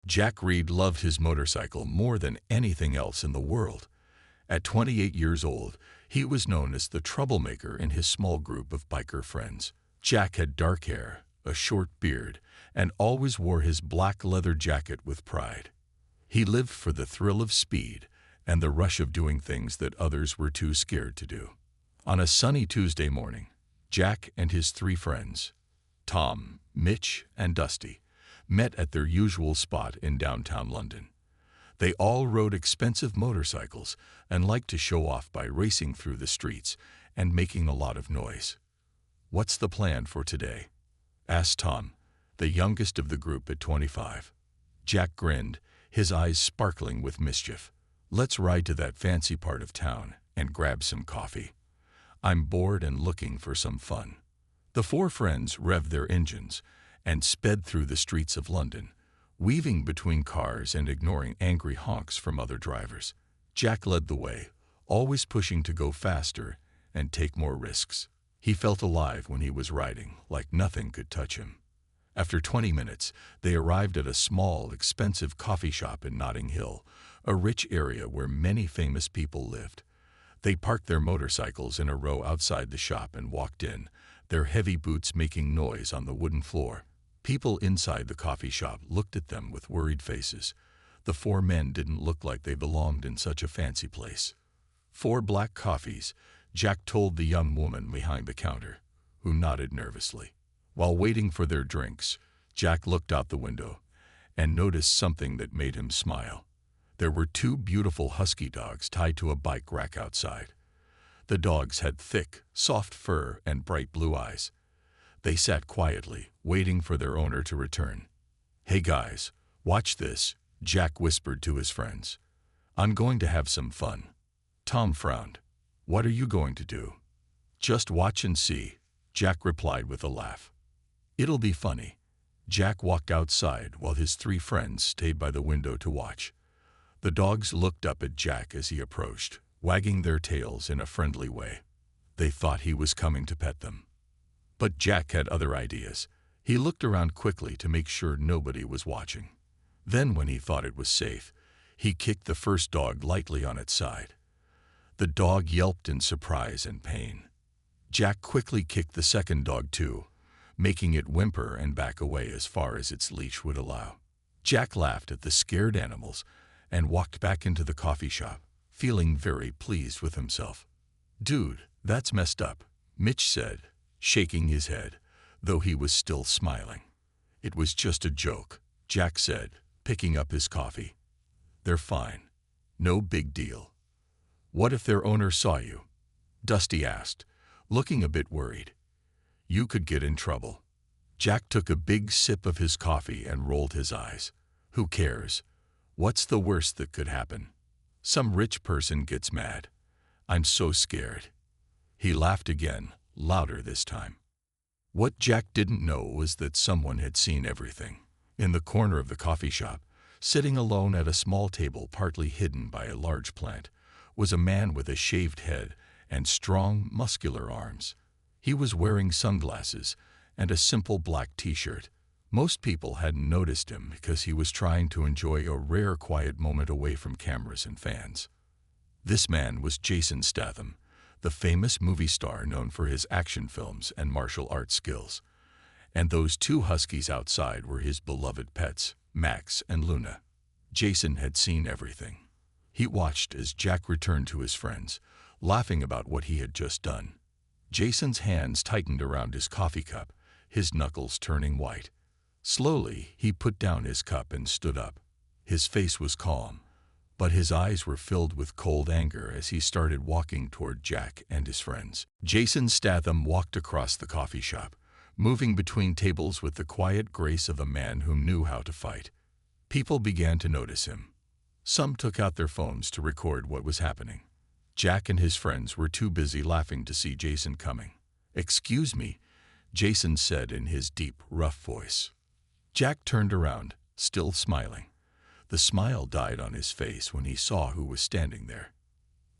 Jack Reed loved his motorcycle more than anything else in the world. At 28 years old, he was known as the troublemaker in his small group of biker friends. Jack had dark hair, a short beard, and always wore his black leather jacket with pride. He lived for the thrill of speed and the rush of doing things that others were too scared to do. On a sunny Tuesday morning, Jack and his three friends, Tom, Mitch, and Dusty, met at their usual spot in downtown London. They all rode expensive motorcycles and liked to show off by racing through the streets and making a lot of noise. "What's the plan for today?" asked Tom, the youngest of the group at 25. Jack grinned, his eyes sparkling with mischief. "Let's ride to that fancy part of town and grab some coffee. I'm bored and looking for some fun." The four friends revved their engines and sped through the streets of London, weaving between cars and ignoring angry honks from other drivers. Jack led the way, always pushing to go faster and take more risks. He felt alive when he was riding, like nothing could touch him. After 20 minutes, they arrived at a small, expensive coffee shop in Notting Hill, a rich area where many famous people lived. They parked their motorcycles in a row outside the shop and walked in, their heavy boots making noise on the wooden floor. People inside the coffee shop looked at them with worried faces. The four men didn't look like they belonged in such a fancy place. "4 black coffees," Jack told the young woman behind the counter, who nodded nervously. While waiting for their drinks, Jack looked out the window and noticed something that made him smile. There were 2 beautiful husky dogs tied to a bike rack outside. The dogs had thick, soft fur and bright blue eyes. They sat quietly, waiting for their owner to return. "Hey guys, watch this," Jack whispered to his friends. "I'm going to have some fun." Tom frowned. "What are you going to do?" "Just watch and see," Jack replied with a laugh. "It'll be funny." Jack walked outside while his 3 friends stayed by the window to watch. The dogs looked up at Jack as he approached, wagging their tails in a friendly way. They thought he was coming to pet them. But Jack had other ideas. He looked around quickly to make sure nobody was watching. Then, when he thought it was safe, he kicked the first dog lightly on its side. The dog yelped in surprise and pain. Jack quickly kicked the second dog too, making it whimper and back away as far as its leash would allow. Jack laughed at the scared animals and walked back into the coffee shop, feeling very pleased with himself. "Dude, that's messed up," Mitch said, shaking his head, though he was still smiling. "It was just a joke," Jack said, picking up his coffee. "They're fine. No big deal." "What if their owner saw you?" Dusty asked, looking a bit worried. "You could get in trouble." Jack took a big sip of his coffee and rolled his eyes. "Who cares? What's the worst that could happen? Some rich person gets mad. I'm so scared." He laughed again, louder this time. What Jack didn't know was that someone had seen everything. In the corner of the coffee shop, sitting alone at a small table partly hidden by a large plant, was a man with a shaved head and strong, muscular arms. He was wearing sunglasses and a simple black t-shirt. Most people hadn't noticed him because he was trying to enjoy a rare quiet moment away from cameras and fans. This man was Jason Statham, the famous movie star known for his action films and martial arts skills. And those 2 huskies outside were his beloved pets, Max and Luna. Jason had seen everything. He watched as Jack returned to his friends, laughing about what he had just done. Jason's hands tightened around his coffee cup, his knuckles turning white. Slowly, he put down his cup and stood up. His face was calm, but his eyes were filled with cold anger as he started walking toward Jack and his friends. Jason Statham walked across the coffee shop, moving between tables with the quiet grace of a man who knew how to fight. People began to notice him. Some took out their phones to record what was happening. Jack and his friends were too busy laughing to see Jason coming. "Excuse me," Jason said in his deep, rough voice. Jack turned around, still smiling. The smile died on his face when he saw who was standing there.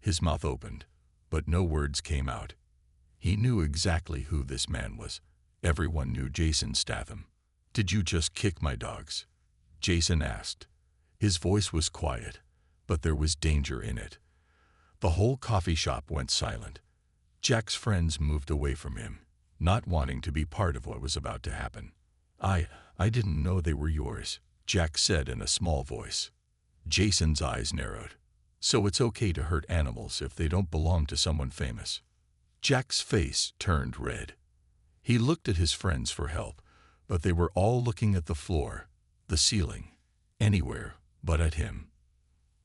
His mouth opened, but no words came out. He knew exactly who this man was. Everyone knew Jason Statham. "Did you just kick my dogs?" Jason asked. His voice was quiet, but there was danger in it. The whole coffee shop went silent. Jack's friends moved away from him, not wanting to be part of what was about to happen. I didn't know they were yours, Jack said in a small voice. Jason's eyes narrowed. So it's okay to hurt animals if they don't belong to someone famous. Jack's face turned red. He looked at his friends for help, but they were all looking at the floor, the ceiling, anywhere but at him.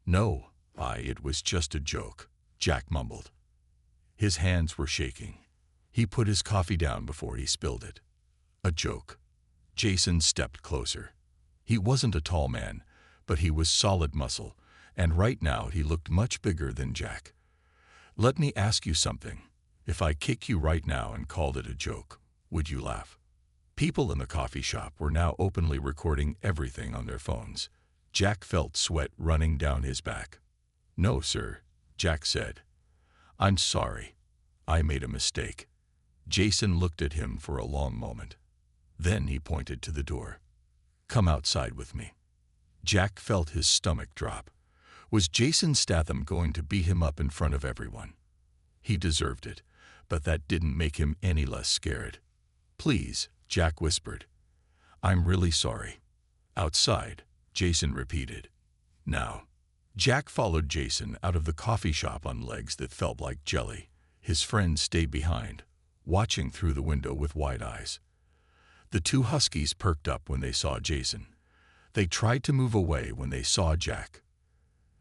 No, it was just a joke, Jack mumbled. His hands were shaking. He put his coffee down before he spilled it. A joke. Jason stepped closer. He wasn't a tall man, but he was solid muscle, and right now he looked much bigger than Jack. Let me ask you something. If I kick you right now and called it a joke, would you laugh? People in the coffee shop were now openly recording everything on their phones. Jack felt sweat running down his back. No, sir, Jack said. I'm sorry. I made a mistake. Jason looked at him for a long moment. Then he pointed to the door. Come outside with me. Jack felt his stomach drop. Was Jason Statham going to beat him up in front of everyone? He deserved it, but that didn't make him any less scared. Please, Jack whispered. I'm really sorry. Outside, Jason repeated. Now. Jack followed Jason out of the coffee shop on legs that felt like jelly. His friends stayed behind, watching through the window with wide eyes. The two huskies perked up when they saw Jason. They tried to move away when they saw Jack.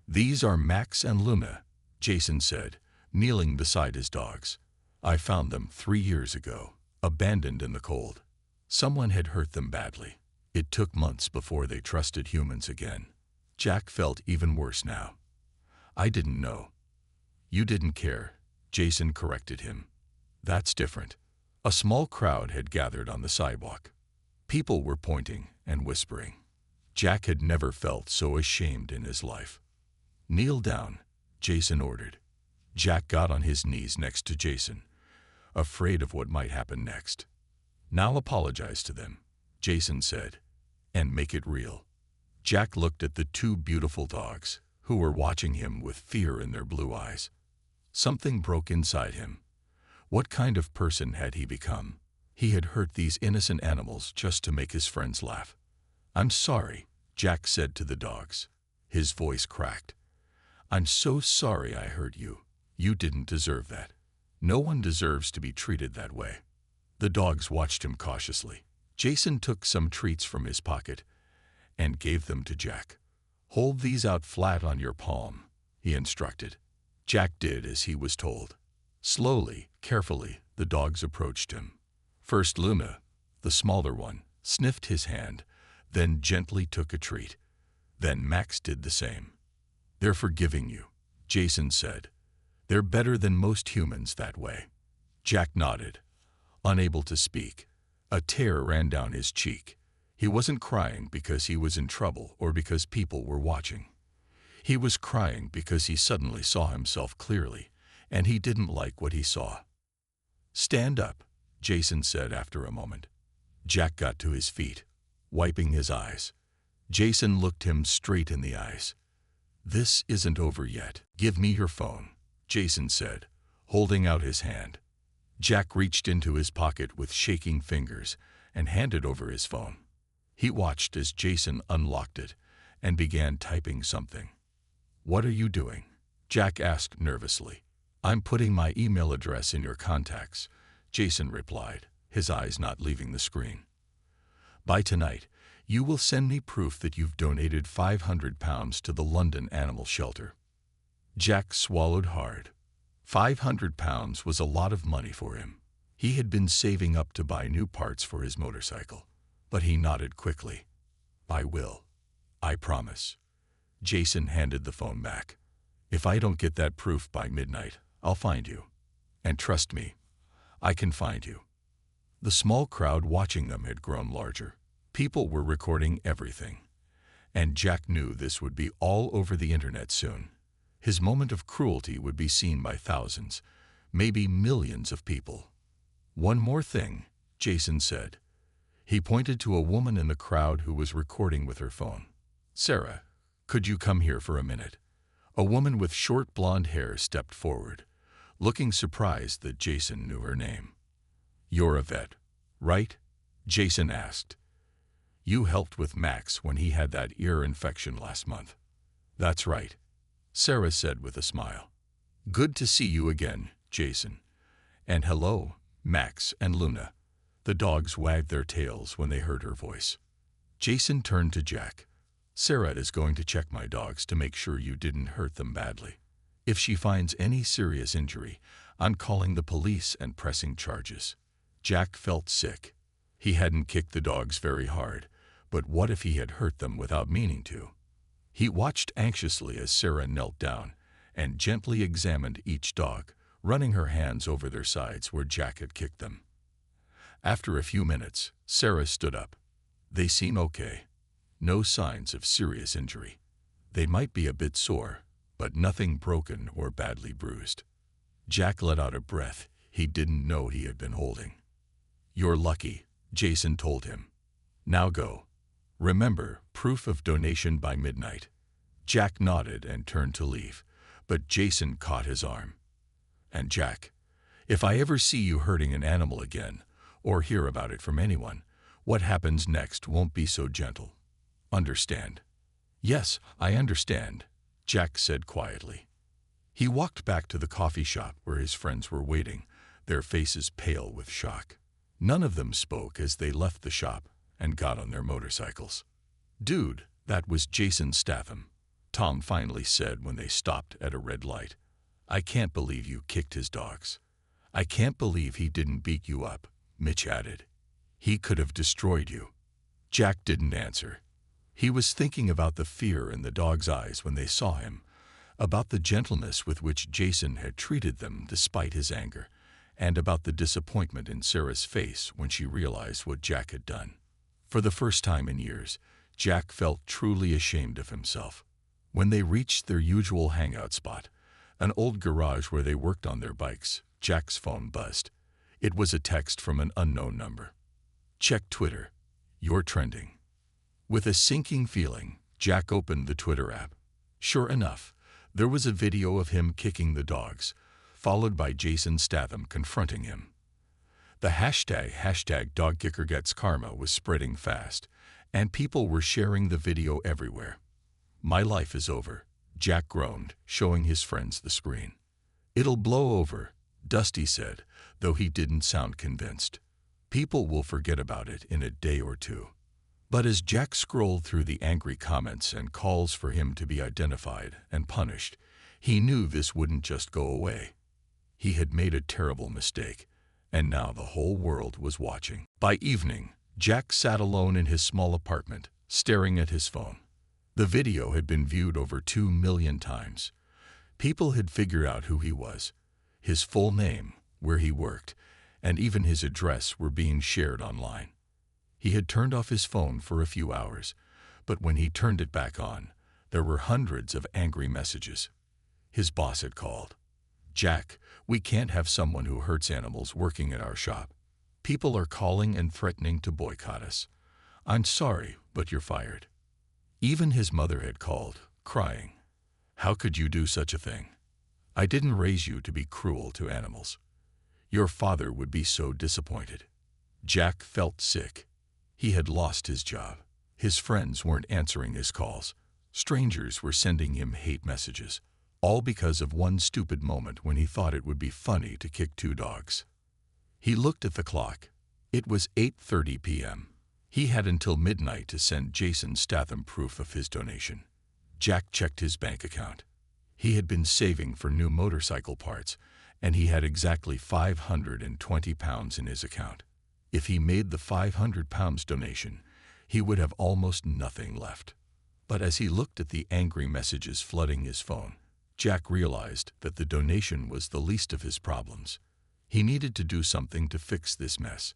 These are Max and Luna, Jason said, kneeling beside his dogs. I found them 3 years ago, abandoned in the cold. Someone had hurt them badly. It took months before they trusted humans again. Jack felt even worse now. I didn't know. You didn't care, Jason corrected him. That's different. A small crowd had gathered on the sidewalk. People were pointing and whispering. Jack had never felt so ashamed in his life. Kneel down, Jason ordered. Jack got on his knees next to Jason, afraid of what might happen next. Now apologize to them, Jason said, and make it real. Jack looked at the two beautiful dogs, who were watching him with fear in their blue eyes. Something broke inside him. What kind of person had he become? He had hurt these innocent animals just to make his friends laugh. I'm sorry, Jack said to the dogs. His voice cracked. I'm so sorry I hurt you. You didn't deserve that. No one deserves to be treated that way. The dogs watched him cautiously. Jason took some treats from his pocket and gave them to Jack. Hold these out flat on your palm, he instructed. Jack did as he was told. Slowly, carefully, the dogs approached him. First Luna, the smaller one, sniffed his hand, then gently took a treat. Then Max did the same. They're forgiving you, Jason said. They're better than most humans that way. Jack nodded, unable to speak. A tear ran down his cheek. He wasn't crying because he was in trouble or because people were watching. He was crying because he suddenly saw himself clearly, and he didn't like what he saw. Stand up, Jason said after a moment. Jack got to his feet, wiping his eyes. Jason looked him straight in the eyes. This isn't over yet. Give me your phone, Jason said, holding out his hand. Jack reached into his pocket with shaking fingers and handed over his phone. He watched as Jason unlocked it and began typing something. What are you doing? Jack asked nervously. I'm putting my email address in your contacts, Jason replied, his eyes not leaving the screen. By tonight, you will send me proof that you've donated £500 to the London Animal Shelter. Jack swallowed hard. £500 was a lot of money for him. He had been saving up to buy new parts for his motorcycle, but he nodded quickly. I will. I promise. Jason handed the phone back. If I don't get that proof by midnight, I'll find you. And trust me, I can find you. The small crowd watching them had grown larger. People were recording everything. And Jack knew this would be all over the internet soon. His moment of cruelty would be seen by thousands, maybe millions of people. One more thing, Jason said. He pointed to a woman in the crowd who was recording with her phone. "Sarah, could you come here for a minute?" A woman with short blonde hair stepped forward, looking surprised that Jason knew her name. "You're a vet, right?" Jason asked. "You helped with Max when he had that ear infection last month." "That's right," Sarah said with a smile. "Good to see you again, Jason. And hello, Max and Luna." The dogs wagged their tails when they heard her voice. Jason turned to Jack. "Sarah is going to check my dogs to make sure you didn't hurt them badly. If she finds any serious injury, I'm calling the police and pressing charges." Jack felt sick. He hadn't kicked the dogs very hard, but what if he had hurt them without meaning to? He watched anxiously as Sarah knelt down and gently examined each dog, running her hands over their sides where Jack had kicked them. After a few minutes, Sarah stood up. "They seem okay. No signs of serious injury. They might be a bit sore, but nothing broken or badly bruised." Jack let out a breath he didn't know he had been holding. "You're lucky," Jason told him. "Now go. Remember, proof of donation by midnight." Jack nodded and turned to leave, but Jason caught his arm. "And Jack, if I ever see you hurting an animal again, or hear about it from anyone, what happens next won't be so gentle. Understand?" "Yes, I understand," Jack said quietly. He walked back to the coffee shop where his friends were waiting, their faces pale with shock. None of them spoke as they left the shop and got on their motorcycles. "Dude, that was Jason Statham," Tom finally said when they stopped at a red light. "I can't believe you kicked his dogs." "I can't believe he didn't beat you up," Mitch added. "He could have destroyed you." Jack didn't answer. He was thinking about the fear in the dogs' eyes when they saw him, about the gentleness with which Jason had treated them despite his anger, and about the disappointment in Sarah's face when she realized what Jack had done. For the first time in years, Jack felt truly ashamed of himself. When they reached their usual hangout spot, an old garage where they worked on their bikes, Jack's phone buzzed. It was a text from an unknown number. "Check Twitter. You're trending." With a sinking feeling, Jack opened the Twitter app. Sure enough, there was a video of him kicking the dogs, followed by Jason Statham confronting him. The hashtag #DogKickerGetsKarma was spreading fast, and people were sharing the video everywhere. "My life is over," Jack groaned, showing his friends the screen. "It'll blow over," Dusty said, though he didn't sound convinced. "People will forget about it in a day or two." But as Jack scrolled through the angry comments and calls for him to be identified and punished, he knew this wouldn't just go away. He had made a terrible mistake, and now the whole world was watching. By evening, Jack sat alone in his small apartment, staring at his phone. The video had been viewed over 2 million times. People had figured out who he was. His full name, where he worked, and even his address were being shared online. He had turned off his phone for a few hours, but when he turned it back on, there were hundreds of angry messages. His boss had called. "Jack, we can't have someone who hurts animals working at our shop. People are calling and threatening to boycott us. I'm sorry, but you're fired." Even his mother had called, crying. "How could you do such a thing? I didn't raise you to be cruel to animals. Your father would be so disappointed." Jack felt sick. He had lost his job. His friends weren't answering his calls. Strangers were sending him hate messages, all because of one stupid moment when he thought it would be funny to kick 2 dogs. He looked at the clock. It was 8:30 p.m. He had until midnight to send Jason Statham proof of his donation. Jack checked his bank account. He had been saving for new motorcycle parts, and he had exactly £520 in his account. If he made the £500 donation, he would have almost nothing left. But as he looked at the angry messages flooding his phone, Jack realized that the donation was the least of his problems. He needed to do something to fix this mess.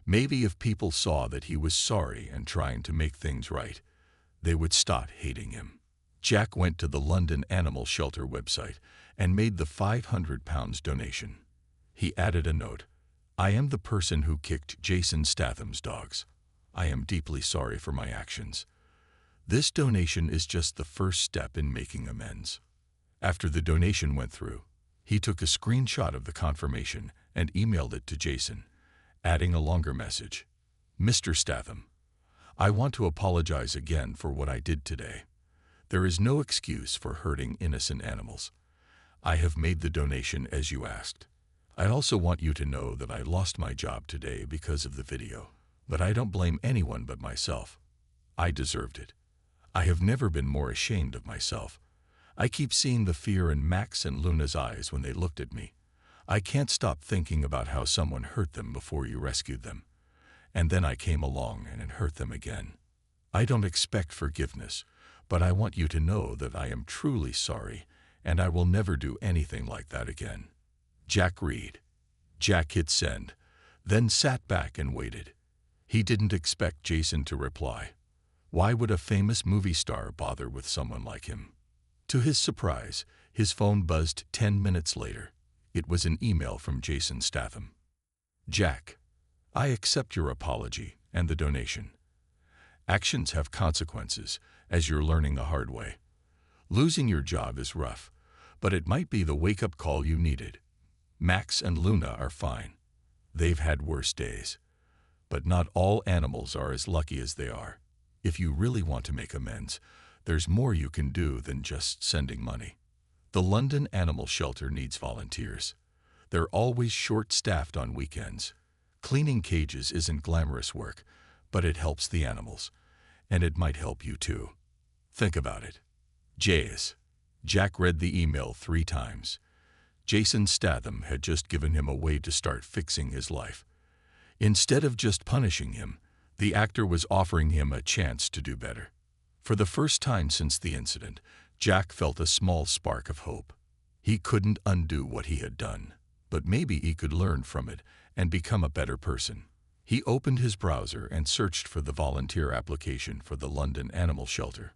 Maybe if people saw that he was sorry and trying to make things right, they would stop hating him. Jack went to the London Animal Shelter website and made the £500 donation. He added a note. "I am the person who kicked Jason Statham's dogs. I am deeply sorry for my actions. This donation is just the first step in making amends." After the donation went through, he took a screenshot of the confirmation and emailed it to Jason, adding a longer message. "Mr. Statham, I want to apologize again for what I did today. There is no excuse for hurting innocent animals. I have made the donation as you asked. I also want you to know that I lost my job today because of the video, but I don't blame anyone but myself. I deserved it. I have never been more ashamed of myself. I keep seeing the fear in Max and Luna's eyes when they looked at me. I can't stop thinking about how someone hurt them before you rescued them. And then I came along and it hurt them again. I don't expect forgiveness, but I want you to know that I am truly sorry, and I will never do anything like that again. Jack Reed." Jack hit send, then sat back and waited. He didn't expect Jason to reply. Why would a famous movie star bother with someone like him? To his surprise, his phone buzzed 10 minutes later. It was an email from Jason Statham. "Jack, I accept your apology and the donation. Actions have consequences, as you're learning the hard way. Losing your job is rough, but it might be the wake-up call you needed. Max and Luna are fine. They've had worse days. But not all animals are as lucky as they are. If you really want to make amends, there's more you can do than just sending money. The London Animal Shelter needs volunteers. They're always short-staffed on weekends. Cleaning cages isn't glamorous work, but it helps the animals, and it might help you too. Think about it. Jays." Jack read the email 3 times. Jason Statham had just given him a way to start fixing his life. Instead of just punishing him, the actor was offering him a chance to do better. For the first time since the incident, Jack felt a small spark of hope. He couldn't undo what he had done, but maybe he could learn from it and become a better person. He opened his browser and searched for the volunteer application for the London Animal Shelter.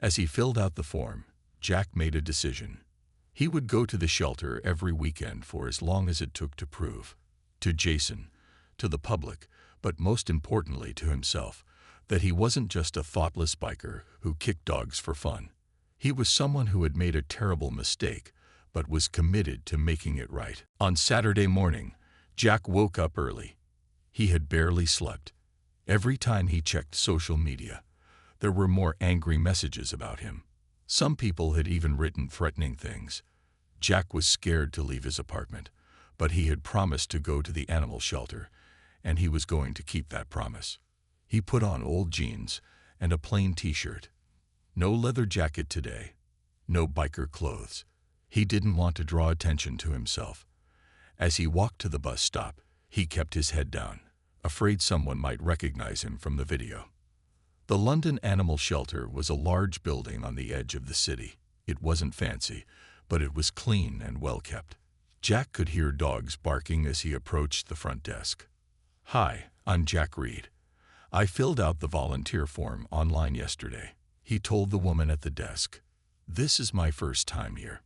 As he filled out the form, Jack made a decision. He would go to the shelter every weekend for as long as it took to prove, to Jason, to the public, but most importantly to himself, that he wasn't just a thoughtless biker who kicked dogs for fun. He was someone who had made a terrible mistake, but was committed to making it right. On Saturday morning, Jack woke up early. He had barely slept. Every time he checked social media, there were more angry messages about him. Some people had even written threatening things. Jack was scared to leave his apartment, but he had promised to go to the animal shelter, and he was going to keep that promise. He put on old jeans and a plain t-shirt. No leather jacket today. No biker clothes. He didn't want to draw attention to himself. As he walked to the bus stop, he kept his head down, afraid someone might recognize him from the video. The London Animal Shelter was a large building on the edge of the city. It wasn't fancy, but it was clean and well kept. Jack could hear dogs barking as he approached the front desk. "Hi, I'm Jack Reed. I filled out the volunteer form online yesterday," he told the woman at the desk. "This is my first time here."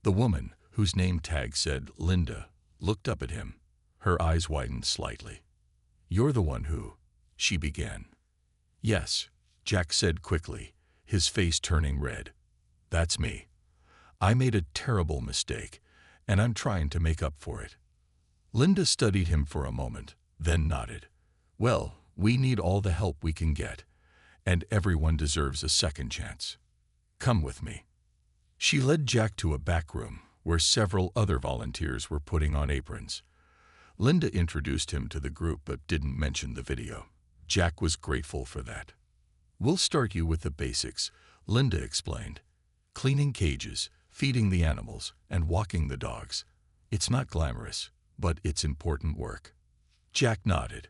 The woman, whose name tag said Linda, looked up at him. Her eyes widened slightly. "You're the one who," she began. "Yes," Jack said quickly, his face turning red. "That's me. I made a terrible mistake, and I'm trying to make up for it." Linda studied him for a moment, then nodded. "Well, we need all the help we can get, and everyone deserves a second chance. Come with me." She led Jack to a back room where several other volunteers were putting on aprons. Linda introduced him to the group but didn't mention the video. Jack was grateful for that. "We'll start you with the basics," Linda explained. "Cleaning cages, feeding the animals, and walking the dogs. It's not glamorous, but it's important work." Jack nodded.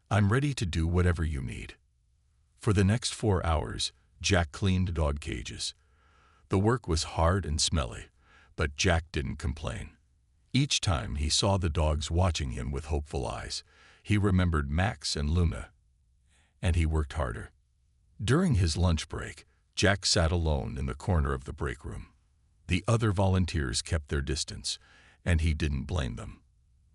"I'm ready to do whatever you need." For the next 4 hours, Jack cleaned dog cages. The work was hard and smelly, but Jack didn't complain. Each time he saw the dogs watching him with hopeful eyes, he remembered Max and Luna, and he worked harder. During his lunch break, Jack sat alone in the corner of the break room. The other volunteers kept their distance, and he didn't blame them.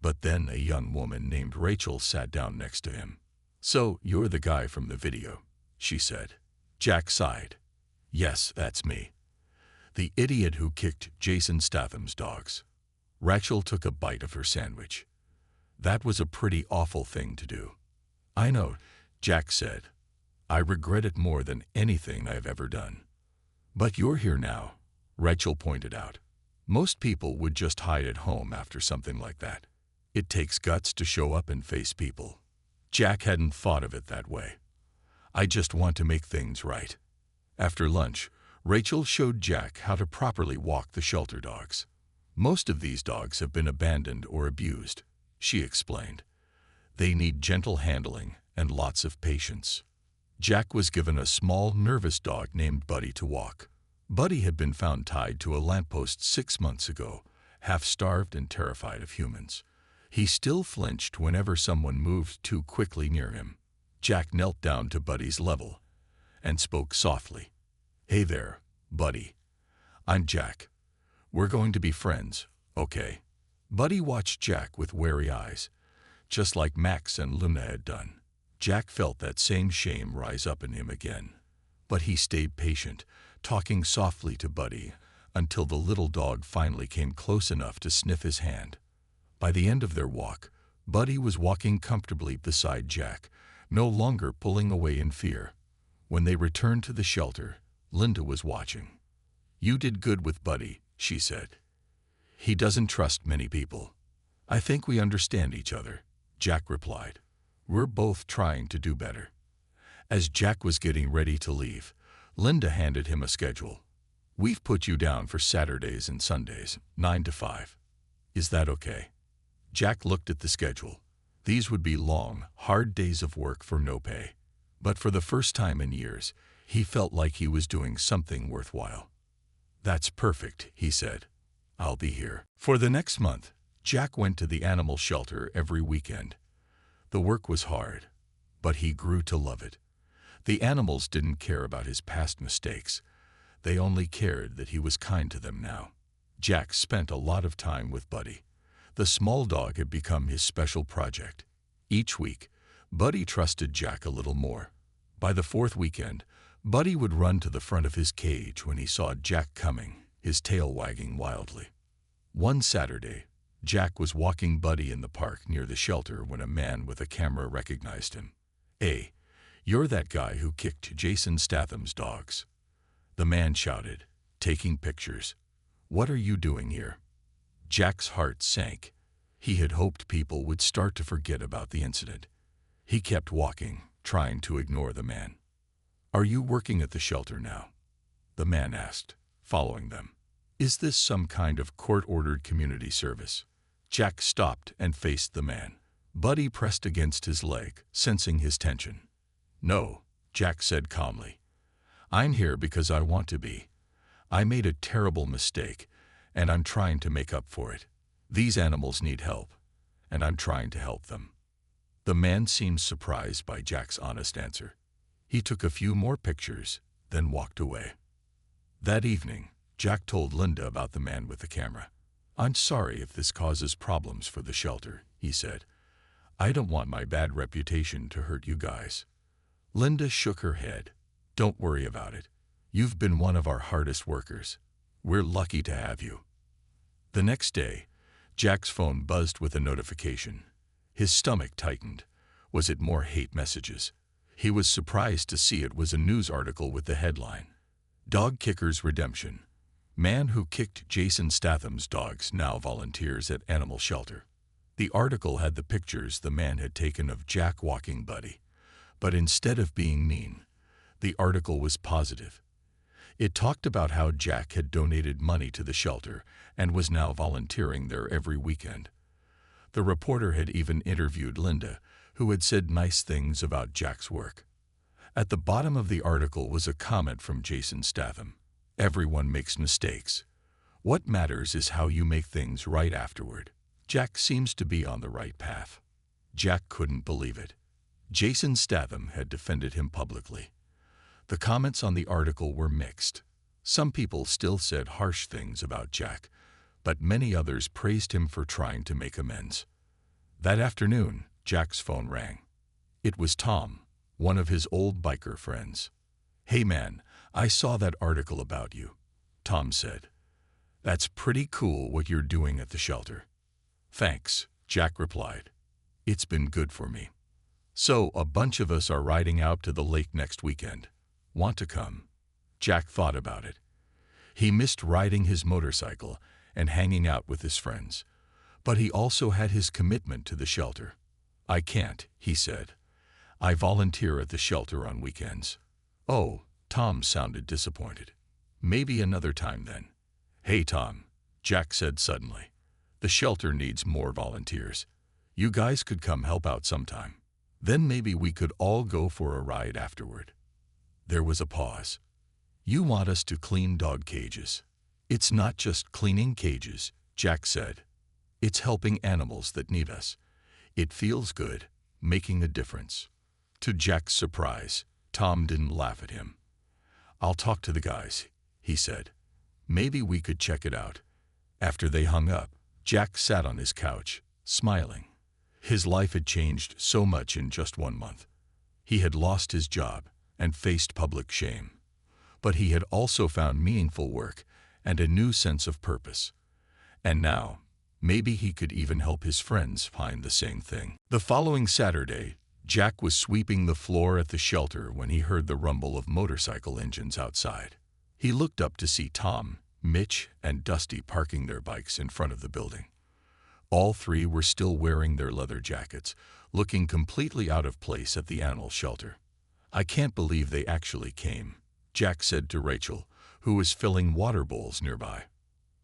But then a young woman named Rachel sat down next to him. "So, you're the guy from the video," she said. Jack sighed. "Yes, that's me. The idiot who kicked Jason Statham's dogs." Rachel took a bite of her sandwich. "That was a pretty awful thing to do." "I know," Jack said. "I regret it more than anything I've ever done." "But you're here now," Rachel pointed out. "Most people would just hide at home after something like that. It takes guts to show up and face people." Jack hadn't thought of it that way. "I just want to make things right." After lunch, Rachel showed Jack how to properly walk the shelter dogs. "Most of these dogs have been abandoned or abused," she explained. "They need gentle handling and lots of patience." Jack was given a small, nervous dog named Buddy to walk. Buddy had been found tied to a lamppost 6 months ago, half-starved and terrified of humans. He still flinched whenever someone moved too quickly near him. Jack knelt down to Buddy's level and spoke softly. "Hey there, Buddy. I'm Jack. We're going to be friends, okay?" Buddy watched Jack with wary eyes, just like Max and Luna had done. Jack felt that same shame rise up in him again. But he stayed patient, talking softly to Buddy until the little dog finally came close enough to sniff his hand. By the end of their walk, Buddy was walking comfortably beside Jack, no longer pulling away in fear. When they returned to the shelter, Linda was watching. "You did good with Buddy," she said. "He doesn't trust many people." "I think we understand each other," Jack replied. "We're both trying to do better." As Jack was getting ready to leave, Linda handed him a schedule. "We've put you down for Saturdays and Sundays, 9 to 5. Is that okay?" Jack looked at the schedule. These would be long, hard days of work for no pay. But for the first time in years, he felt like he was doing something worthwhile. "That's perfect," he said. "I'll be here." For the next month, Jack went to the animal shelter every weekend. The work was hard, but he grew to love it. The animals didn't care about his past mistakes. They only cared that he was kind to them now. Jack spent a lot of time with Buddy. The small dog had become his special project. Each week, Buddy trusted Jack a little more. By the fourth weekend, Buddy would run to the front of his cage when he saw Jack coming, his tail wagging wildly. One Saturday, Jack was walking Buddy in the park near the shelter when a man with a camera recognized him. "Hey, you're that guy who kicked Jason Statham's dogs," the man shouted, taking pictures. "What are you doing here?" Jack's heart sank. He had hoped people would start to forget about the incident. He kept walking, trying to ignore the man. "Are you working at the shelter now?" the man asked, following them. "Is this some kind of court-ordered community service?" Jack stopped and faced the man. Buddy pressed against his leg, sensing his tension. "No," Jack said calmly. "I'm here because I want to be. I made a terrible mistake, and I'm trying to make up for it. These animals need help, and I'm trying to help them." The man seemed surprised by Jack's honest answer. He took a few more pictures, then walked away. That evening, Jack told Linda about the man with the camera. "I'm sorry if this causes problems for the shelter," he said. "I don't want my bad reputation to hurt you guys." Linda shook her head. "Don't worry about it. You've been one of our hardest workers. We're lucky to have you." The next day, Jack's phone buzzed with a notification. His stomach tightened. Was it more hate messages? He was surprised to see it was a news article with the headline, "Dog Kicker's Redemption. Man who kicked Jason Statham's dogs now volunteers at animal shelter." The article had the pictures the man had taken of Jack walking Buddy. But instead of being mean, the article was positive. It talked about how Jack had donated money to the shelter and was now volunteering there every weekend. The reporter had even interviewed Linda, who had said nice things about Jack's work. At the bottom of the article was a comment from Jason Statham. "Everyone makes mistakes. What matters is how you make things right afterward. Jack seems to be on the right path." Jack couldn't believe it. Jason Statham had defended him publicly. The comments on the article were mixed. Some people still said harsh things about Jack, but many others praised him for trying to make amends. That afternoon, Jack's phone rang. It was Tom, one of his old biker friends. "Hey man, I saw that article about you," Tom said. "That's pretty cool what you're doing at the shelter." "Thanks," Jack replied. "It's been good for me." "So, a bunch of us are riding out to the lake next weekend. Want to come?" Jack thought about it. He missed riding his motorcycle and hanging out with his friends, but he also had his commitment to the shelter. "I can't," he said. "I volunteer at the shelter on weekends." "Oh," Tom sounded disappointed. "Maybe another time then." "Hey Tom," Jack said suddenly. "The shelter needs more volunteers. You guys could come help out sometime. Then maybe we could all go for a ride afterward." There was a pause. "You want us to clean dog cages?" "It's not just cleaning cages," Jack said. "It's helping animals that need us. It feels good, making a difference." To Jack's surprise, Tom didn't laugh at him. "I'll talk to the guys," he said. "Maybe we could check it out." After they hung up, Jack sat on his couch, smiling. His life had changed so much in just 1 month. He had lost his job and faced public shame. But he had also found meaningful work and a new sense of purpose. And now, maybe he could even help his friends find the same thing. The following Saturday, Jack was sweeping the floor at the shelter when he heard the rumble of motorcycle engines outside. He looked up to see Tom, Mitch, and Dusty parking their bikes in front of the building. All three were still wearing their leather jackets, looking completely out of place at the animal shelter. "I can't believe they actually came," Jack said to Rachel, who was filling water bowls nearby.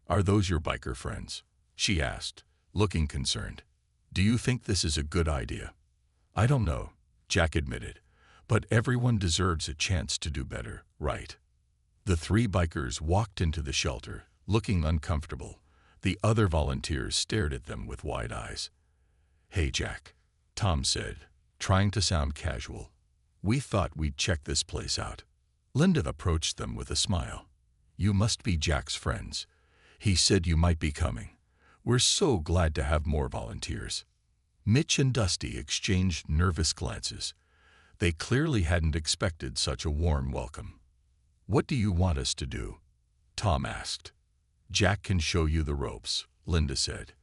"Are those your biker friends?" she asked, looking concerned. "Do you think this is a good idea?" "I don't know," Jack admitted, "but everyone deserves a chance to do better, right?" The three bikers walked into the shelter, looking uncomfortable. The other volunteers stared at them with wide eyes. "Hey Jack," Tom said, trying to sound casual. "We thought we'd check this place out." Linda approached them with a smile. "You must be Jack's friends. He said you might be coming. We're so glad to have more volunteers." Mitch and Dusty exchanged nervous glances. They clearly hadn't expected such a warm welcome. "What do you want us to do?" Tom asked. "Jack can show you the ropes," Linda said.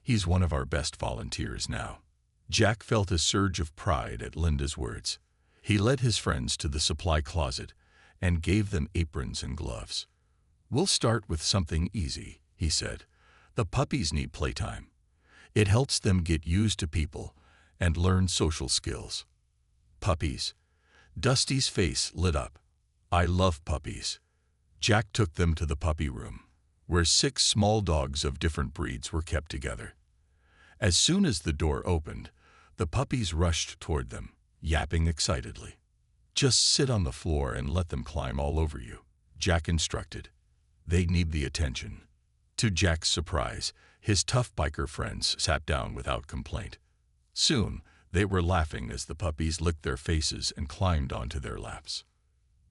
"He's one of our best volunteers now." Jack felt a surge of pride at Linda's words. He led his friends to the supply closet and gave them aprons and gloves. "We'll start with something easy," he said. "The puppies need playtime. It helps them get used to people and learn social skills." "Puppies?" Dusty's face lit up. "I love puppies." Jack took them to the puppy room, where 6 small dogs of different breeds were kept together. As soon as the door opened, the puppies rushed toward them, yapping excitedly. "Just sit on the floor and let them climb all over you," Jack instructed. "They need the attention." To Jack's surprise, his tough biker friends sat down without complaint. Soon, they were laughing as the puppies licked their faces and climbed onto their laps.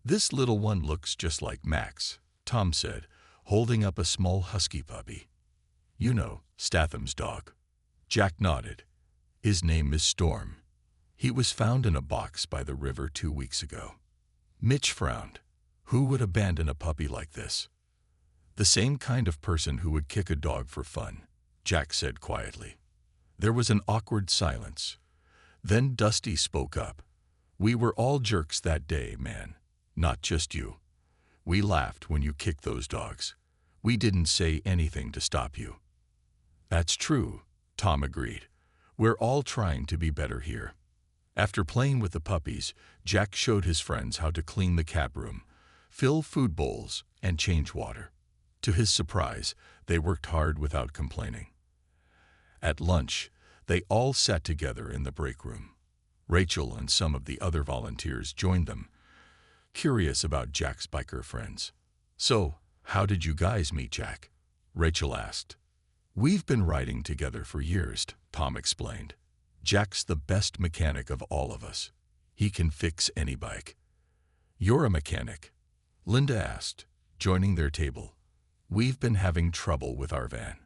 "This little one looks just like Max," Tom said, holding up a small husky puppy. "You know, Statham's dog." Jack nodded. "His name is Storm. He was found in a box by the river 2 weeks ago." Mitch frowned. Who would abandon a puppy like this? "The same kind of person who would kick a dog for fun," Jack said quietly. There was an awkward silence. Then Dusty spoke up. "We were all jerks that day, man. Not just you. We laughed when you kicked those dogs. We didn't say anything to stop you." "That's true," Tom agreed. "We're all trying to be better here." After playing with the puppies, Jack showed his friends how to clean the cab room, fill food bowls, and change water. To his surprise, they worked hard without complaining. At lunch, they all sat together in the break room. Rachel and some of the other volunteers joined them, curious about Jack's biker friends. "So, how did you guys meet Jack?" Rachel asked. "We've been riding together for years," Tom explained. "Jack's the best mechanic of all of us. He can fix any bike." "You're a mechanic?" Linda asked, joining their table. "We've been having trouble with our van.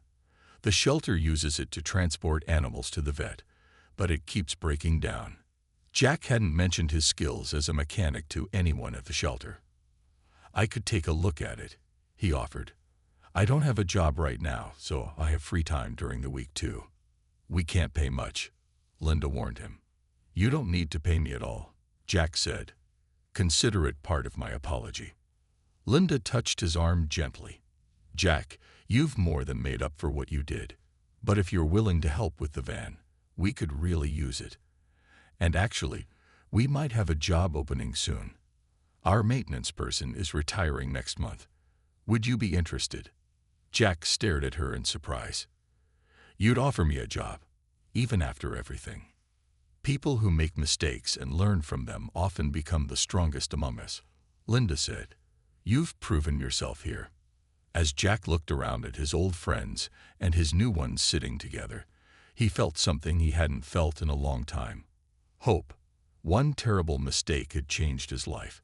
The shelter uses it to transport animals to the vet, but it keeps breaking down." Jack hadn't mentioned his skills as a mechanic to anyone at the shelter. "I could take a look at it," he offered. "I don't have a job right now, so I have free time during the week too." "We can't pay much," Linda warned him. "You don't need to pay me at all," Jack said. "Consider it part of my apology." Linda touched his arm gently. "Jack, you've more than made up for what you did. But if you're willing to help with the van, we could really use it. And actually, we might have a job opening soon. Our maintenance person is retiring next month. Would you be interested?" Jack stared at her in surprise. "You'd offer me a job, even after everything?" "People who make mistakes and learn from them often become the strongest among us," Linda said. "You've proven yourself here." As Jack looked around at his old friends and his new ones sitting together, he felt something he hadn't felt in a long time. Hope. One terrible mistake had changed his life,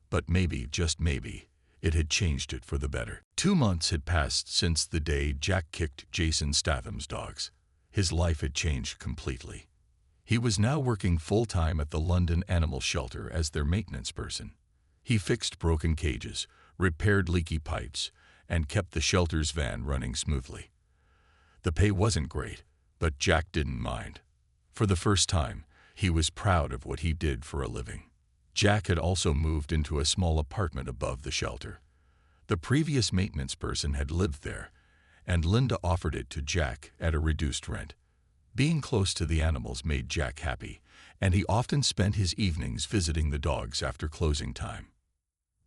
but maybe, just maybe, it had changed it for the better. 2 months had passed since the day Jack kicked Jason Statham's dogs. His life had changed completely. He was now working full-time at the London Animal Shelter as their maintenance person. He fixed broken cages, repaired leaky pipes, and kept the shelter's van running smoothly. The pay wasn't great, but Jack didn't mind. For the first time, he was proud of what he did for a living. Jack had also moved into a small apartment above the shelter. The previous maintenance person had lived there, and Linda offered it to Jack at a reduced rent. Being close to the animals made Jack happy, and he often spent his evenings visiting the dogs after closing time.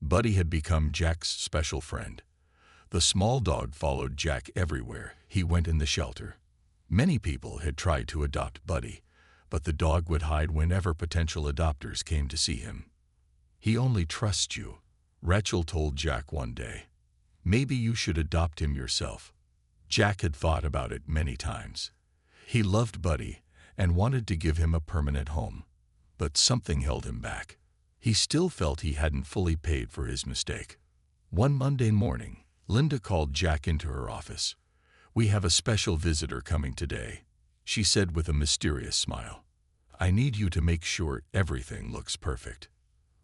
Buddy had become Jack's special friend. The small dog followed Jack everywhere he went in the shelter. Many people had tried to adopt Buddy, but the dog would hide whenever potential adopters came to see him. "He only trusts you," Rachel told Jack one day. "Maybe you should adopt him yourself." Jack had thought about it many times. He loved Buddy and wanted to give him a permanent home, but something held him back. He still felt he hadn't fully paid for his mistake. One Monday morning, Linda called Jack into her office. "We have a special visitor coming today," she said with a mysterious smile. "I need you to make sure everything looks perfect."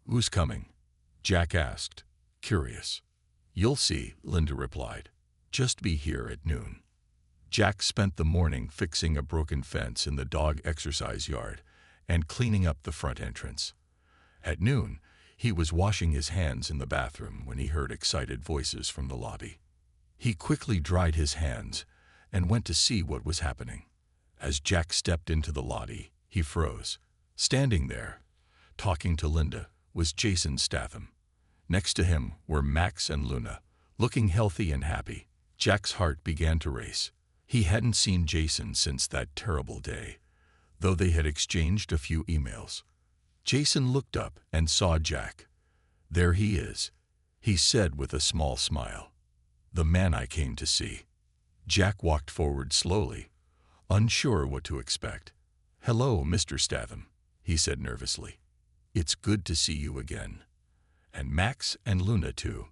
"Who's coming?" Jack asked, curious. "You'll see," Linda replied. "Just be here at noon." Jack spent the morning fixing a broken fence in the dog exercise yard and cleaning up the front entrance. At noon, he was washing his hands in the bathroom when he heard excited voices from the lobby. He quickly dried his hands and went to see what was happening. As Jack stepped into the lobby, he froze. Standing there, talking to Linda, was Jason Statham. Next to him were Max and Luna, looking healthy and happy. Jack's heart began to race. He hadn't seen Jason since that terrible day, though they had exchanged a few emails. Jason looked up and saw Jack. "There he is," he said with a small smile. "The man I came to see." Jack walked forward slowly, unsure what to expect. "Hello, Mr. Statham," he said nervously. "It's good to see you again. And Max and Luna too."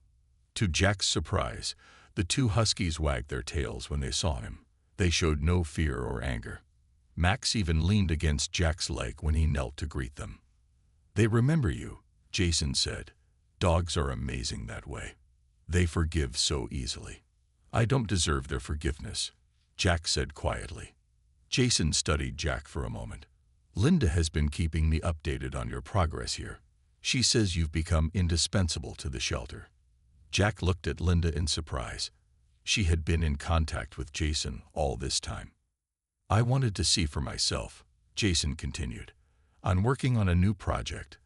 To Jack's surprise, the two huskies wagged their tails when they saw him. They showed no fear or anger. Max even leaned against Jack's leg when he knelt to greet them. "They remember you," Jason said. "Dogs are amazing that way. They forgive so easily." "I don't deserve their forgiveness," Jack said quietly. Jason studied Jack for a moment. "Linda has been keeping me updated on your progress here. She says you've become indispensable to the shelter." Jack looked at Linda in surprise. She had been in contact with Jason all this time. "I wanted to see for myself," Jason continued. "I'm working on a new project,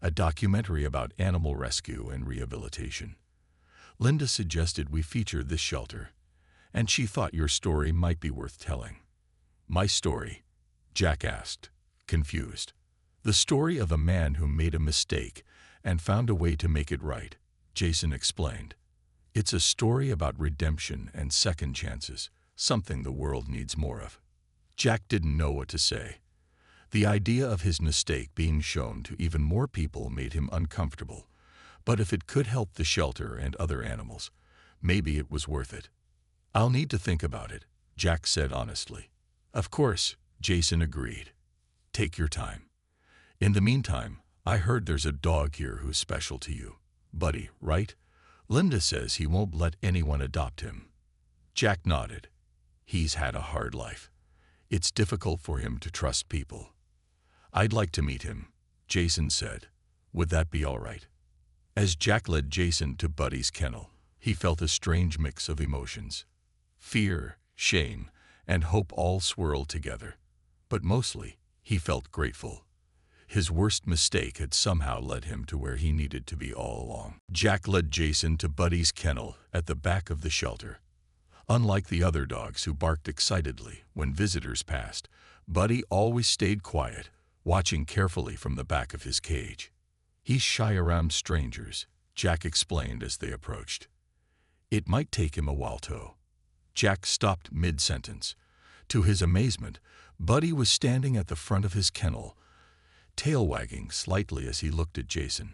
a documentary about animal rescue and rehabilitation. Linda suggested we feature this shelter, and she thought your story might be worth telling." "My story?" Jack asked, confused. "The story of a man who made a mistake and found a way to make it right," Jason explained. "It's a story about redemption and second chances, something the world needs more of." Jack didn't know what to say. The idea of his mistake being shown to even more people made him uncomfortable, but if it could help the shelter and other animals, maybe it was worth it. "I'll need to think about it," Jack said honestly. "Of course," Jason agreed. "Take your time. In the meantime, I heard there's a dog here who's special to you. Buddy, right? Linda says he won't let anyone adopt him. Jack nodded. He's had a hard life. It's difficult for him to trust people. I'd like to meet him, Jason said. Would that be all right? As Jack led Jason to Buddy's kennel, he felt a strange mix of emotions. Fear, shame, and hope all swirled together. But mostly, he felt grateful. His worst mistake had somehow led him to where he needed to be all along. Jack led Jason to Buddy's kennel at the back of the shelter. Unlike the other dogs who barked excitedly when visitors passed, Buddy always stayed quiet, watching carefully from the back of his cage. He's shy around strangers, Jack explained as they approached. It might take him a while to. Jack stopped mid-sentence. To his amazement, Buddy was standing at the front of his kennel, tail wagging slightly as he looked at Jason.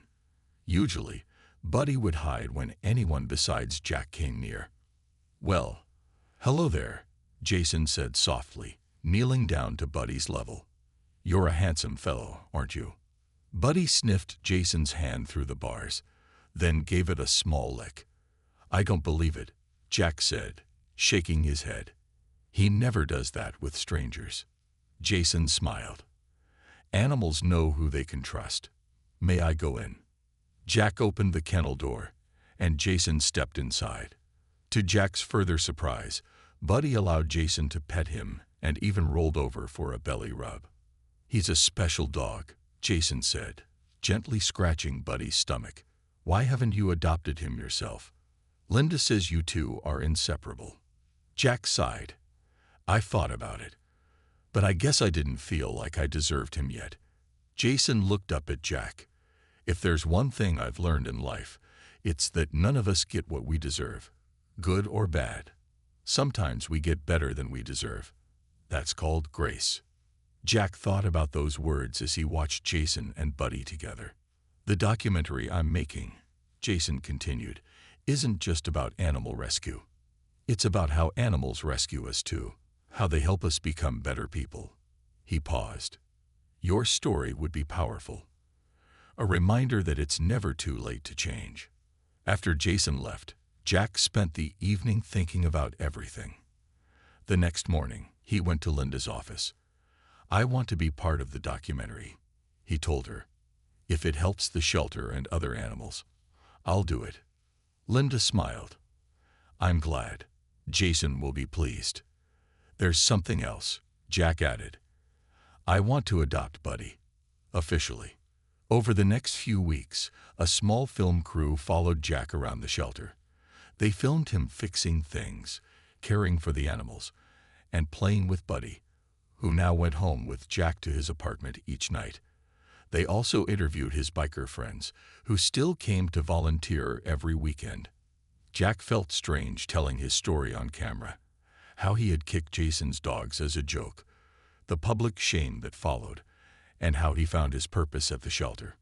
Usually, Buddy would hide when anyone besides Jack came near. Well, hello there, Jason said softly, kneeling down to Buddy's level. You're a handsome fellow, aren't you? Buddy sniffed Jason's hand through the bars, then gave it a small lick. I don't believe it, Jack said, shaking his head. He never does that with strangers. Jason smiled. Animals know who they can trust. May I go in? Jack opened the kennel door, and Jason stepped inside. To Jack's further surprise, Buddy allowed Jason to pet him and even rolled over for a belly rub. He's a special dog, Jason said, gently scratching Buddy's stomach. Why haven't you adopted him yourself? Linda says you two are inseparable. Jack sighed. I thought about it, but I guess I didn't feel like I deserved him yet. Jason looked up at Jack. If there's one thing I've learned in life, it's that none of us get what we deserve, good or bad. Sometimes we get better than we deserve. That's called grace. Jack thought about those words as he watched Jason and Buddy together. The documentary I'm making, Jason continued, isn't just about animal rescue. It's about how animals rescue us too, how they help us become better people. He paused. Your story would be powerful. A reminder that it's never too late to change. After Jason left, Jack spent the evening thinking about everything. The next morning, he went to Linda's office. I want to be part of the documentary, he told her. If it helps the shelter and other animals, I'll do it. Linda smiled. I'm glad. Jason will be pleased. There's something else, Jack added. I want to adopt Buddy. Officially. Over the next few weeks, a small film crew followed Jack around the shelter. They filmed him fixing things, caring for the animals, and playing with Buddy, who now went home with Jack to his apartment each night. They also interviewed his biker friends, who still came to volunteer every weekend. Jack felt strange telling his story on camera, how he had kicked Jason's dogs as a joke, the public shame that followed, and how he found his purpose at the shelter.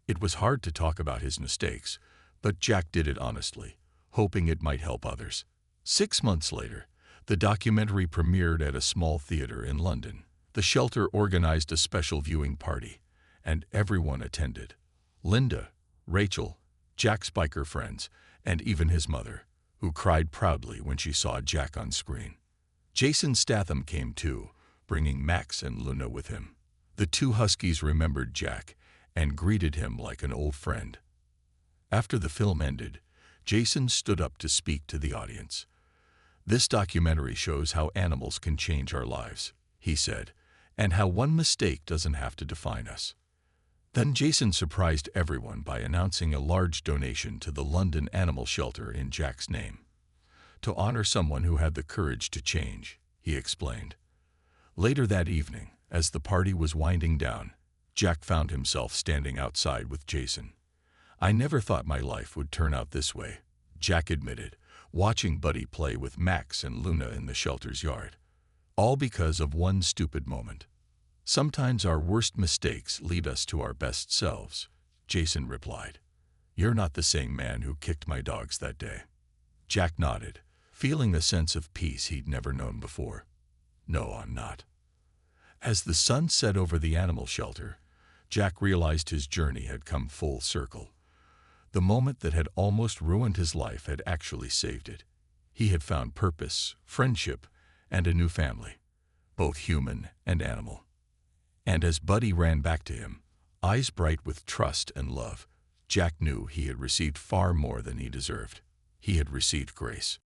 It was hard to talk about his mistakes, but Jack did it honestly, hoping it might help others. 6 months later, the documentary premiered at a small theater in London. The shelter organized a special viewing party, and everyone attended. Linda, Rachel, Jack's biker friends, and even his mother, who cried proudly when she saw Jack on screen. Jason Statham came too, bringing Max and Luna with him. The two huskies remembered Jack and greeted him like an old friend. After the film ended, Jason stood up to speak to the audience. This documentary shows how animals can change our lives, he said, and how one mistake doesn't have to define us. Then Jason surprised everyone by announcing a large donation to the London Animal Shelter in Jack's name. To honor someone who had the courage to change, he explained. Later that evening, as the party was winding down, Jack found himself standing outside with Jason. I never thought my life would turn out this way, Jack admitted, watching Buddy play with Max and Luna in the shelter's yard. All because of one stupid moment. Sometimes our worst mistakes lead us to our best selves, Jason replied. You're not the same man who kicked my dogs that day. Jack nodded, feeling a sense of peace he'd never known before. No, I'm not. As the sun set over the animal shelter, Jack realized his journey had come full circle. The moment that had almost ruined his life had actually saved it. He had found purpose, friendship, and a new family, both human and animal. And as Buddy ran back to him, eyes bright with trust and love, Jack knew he had received far more than he deserved. He had received grace.